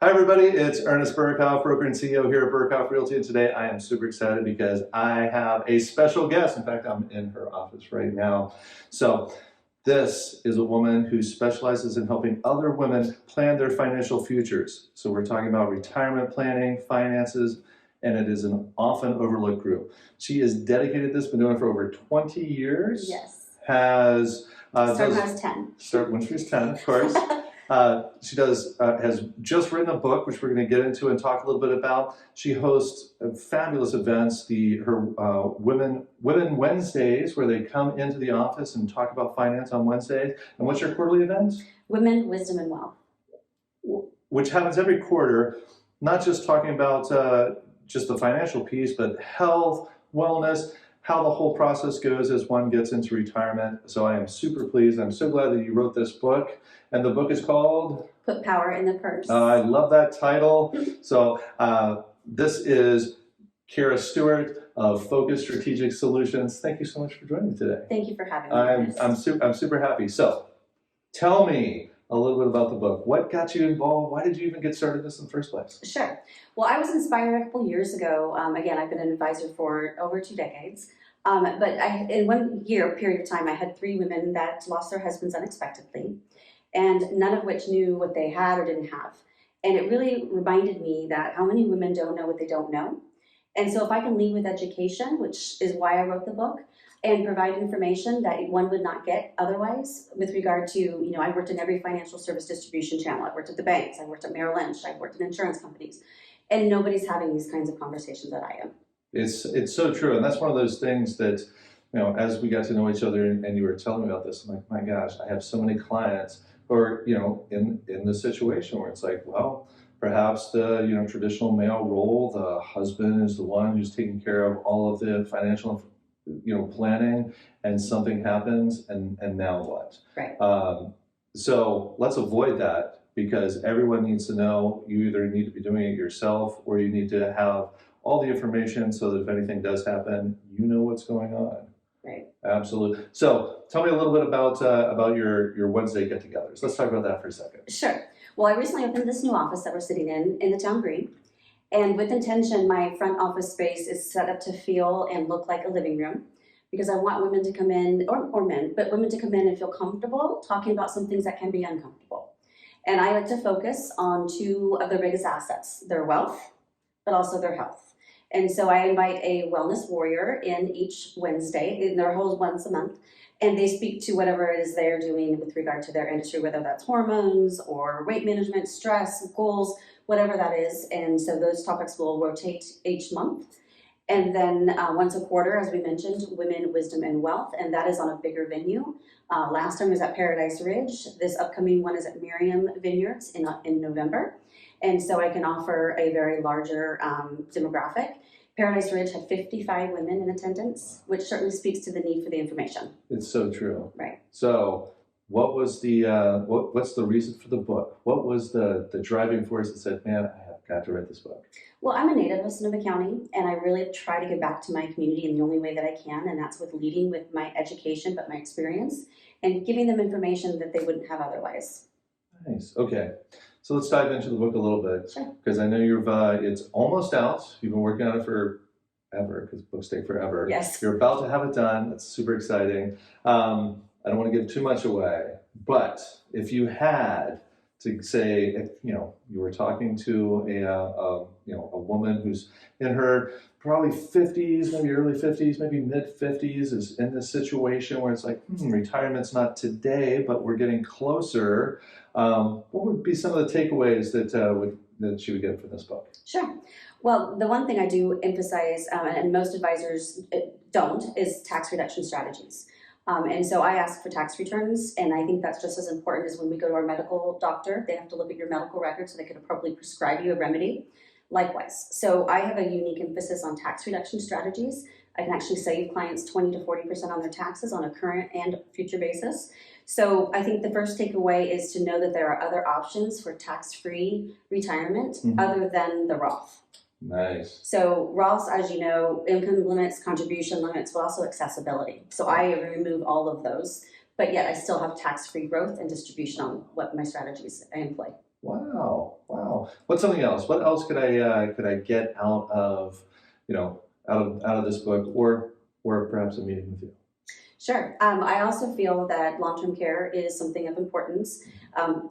Hi everybody, it's Ernest Berghof, broker and CEO here at Berghof Realty, and today I am super excited because I have a special guest. In fact, I'm in her office right now. So this is a woman who specializes in helping other women plan their financial futures. So we're talking about retirement planning, finances, and it is an often overlooked group. She is dedicated to this, been doing it for over 20 years. Yes. Has Started when I was 10. Start when she was 10, of course. She has just written a book, which we're going to get into and talk a little bit about. She hosts fabulous events, her Women Wednesdays, where they come into the office and talk about finance on Wednesdays. And what's your quarterly event? Women, Wisdom, and Wealth. Which happens every quarter, not just talking about just the financial piece, but health, wellness, how the whole process goes as one gets into retirement. So I am super pleased. I'm so glad that you wrote this book. And the book is called? Put Power in the Purse. I love that title. So this is Kara Stewart of Focus Strategic Solutions. Thank you so much for joining me today. Thank you for having me. I'm super happy. So tell me a little bit about the book. What got you involved? Why did you even get started this in the first place? Sure. Well, I was inspired a couple years ago. Again, I've been an advisor for over 2 decades. But in 1 year period of time, I had 3 women that lost their husbands unexpectedly, and none of which knew what they had or didn't have. And it really reminded me that how many women don't know what they don't know. And so if I can lead with education, which is why I wrote the book, and provide information that one would not get otherwise with regard to, I worked in every financial service distribution channel. I worked at the banks, I worked at Merrill Lynch, I worked in insurance companies, and nobody's having these kinds of conversations that I am. It's so true, and that's one of those things that, as we got to know each other and you were telling me about this, I'm like, my gosh, I have so many clients who are, in the situation where it's like, well, perhaps the, traditional male role, the husband is the one who's taking care of all of the financial, planning, and something happens, and now what? Right. So let's avoid that, because everyone needs to know you either need to be doing it yourself or you need to have all the information so that if anything does happen, you know what's going on. Right. Absolutely. So tell me a little bit about your Wednesday get-togethers. Let's talk about that for a second. Sure. Well, I recently opened this new office that we're sitting in the town green. And with intention, my front office space is set up to feel and look like a living room, because I want women to come in, or men, but women to come in and feel comfortable talking about some things that can be uncomfortable. And I like to focus on 2 of their biggest assets, their wealth, but also their health. And so I invite a wellness warrior in each Wednesday, and they're held once a month, and they speak to whatever it is they're doing with regard to their industry, whether that's hormones or weight management, stress, goals, whatever that is. And so those topics will rotate each month. And then once a quarter, as we mentioned, Women, Wisdom, and Wealth, and that is on a bigger venue. Last time was at Paradise Ridge. This upcoming one is at Miriam Vineyards in November. And so I can offer a very larger demographic. Paradise Ridge had 55 women in attendance, which certainly speaks to the need for the information. It's so true. Right. So what was the what's the reason for the book? What was the driving force that said, man, I have got to write this book? Well, I'm a native of Sonoma County, and I really try to give back to my community in the only way that I can, and that's with leading with my education, but my experience, and giving them information that they wouldn't have otherwise. Nice. Okay. So let's dive into the book a little bit. Sure. Because I know it's almost out. You've been working on it forever, because books take forever. Yes. You're about to have it done. That's super exciting. I don't want to give too much away, but if you had to say, if you were talking to a woman who's in her probably 50s, maybe early 50s, maybe mid 50s, is in this situation where it's like, retirement's not today, but we're getting closer. What would be some of the takeaways that she would get from this book? Sure. Well, the one thing I do emphasize, and most advisors don't, is tax reduction strategies. And so I ask for tax returns, and I think that's just as important as when we go to our medical doctor. They have to look at your medical records so they can appropriately prescribe you a remedy. Likewise. So I have a unique emphasis on tax reduction strategies. I can actually save clients 20 to 40% on their taxes on a current and future basis. So I think the first takeaway is to know that there are other options for tax-free retirement other than the Roth. Nice. So Roths, as you know, income limits, contribution limits, but also accessibility. So I remove all of those, but yet I still have tax-free growth and distribution on what my strategies I employ. Wow. what's something else? What else could I get out of, out of this book, or perhaps a meeting with you? Sure. I also feel that long-term care is something of importance.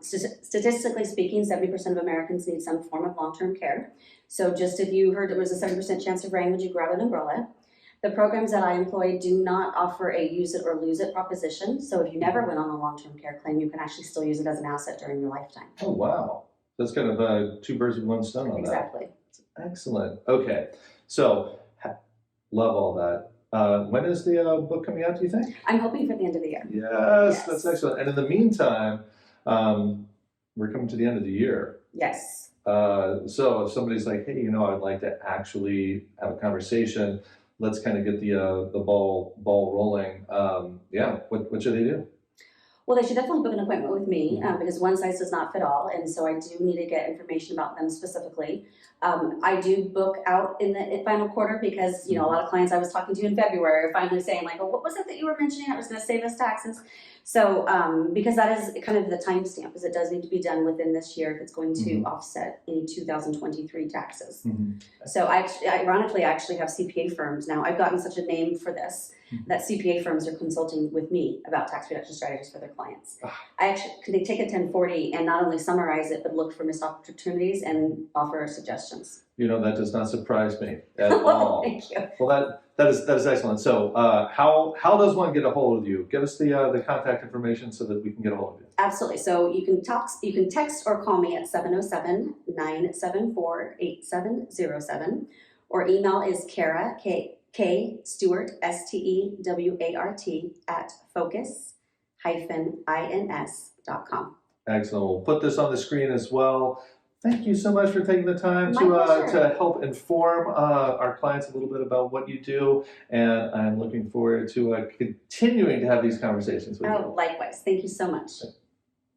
Statistically speaking, 70% of Americans need some form of long-term care. So just if you heard there was a 70% chance of rain, would you grab an umbrella? The programs that I employ do not offer a use it or lose it proposition. So if you never went on a long-term care claim, you can actually still use it as an asset during your lifetime. Oh, wow. That's kind of two birds with one stone on Exactly. that. Excellent. Okay. So, love all that. When is the book coming out, do you think? I'm hoping for the end of the year. Yes, that's excellent. And in the meantime, we're coming to the end of the year. Yes. So if somebody's like, hey, I'd like to actually have a conversation, let's kind of get the ball rolling. What should they do? Well, they should definitely book an appointment with me because one size does not fit all, and so I do need to get information about them specifically. I do book out in the final quarter because a lot of clients I was talking to in February are finally saying like, "Oh, what was it that you were mentioning that was going to save us taxes?" So because that is kind of the timestamp, is it does need to be done within this year if it's going to offset any 2023 taxes. So I ironically actually have CPA firms now. I've gotten such a name for this that CPA firms are consulting with me about tax reduction strategies for their clients. They take a 1040 and not only summarize it, but look for missed opportunities and offer suggestions. That does not surprise me at all. Thank you. Well, that is excellent. So, how does one get a hold of you? Give us the contact information so that we can get a hold of you. Absolutely. So you can text or call me at 707-974-8707, or email is Kara K Stewart STEWART at focus-ins.com. Excellent. We'll put this on the screen as well. Thank you so much for taking the time to help inform our clients a little bit about what you do, and I'm looking forward to continuing to have these conversations with you. Likewise. Thank you so much.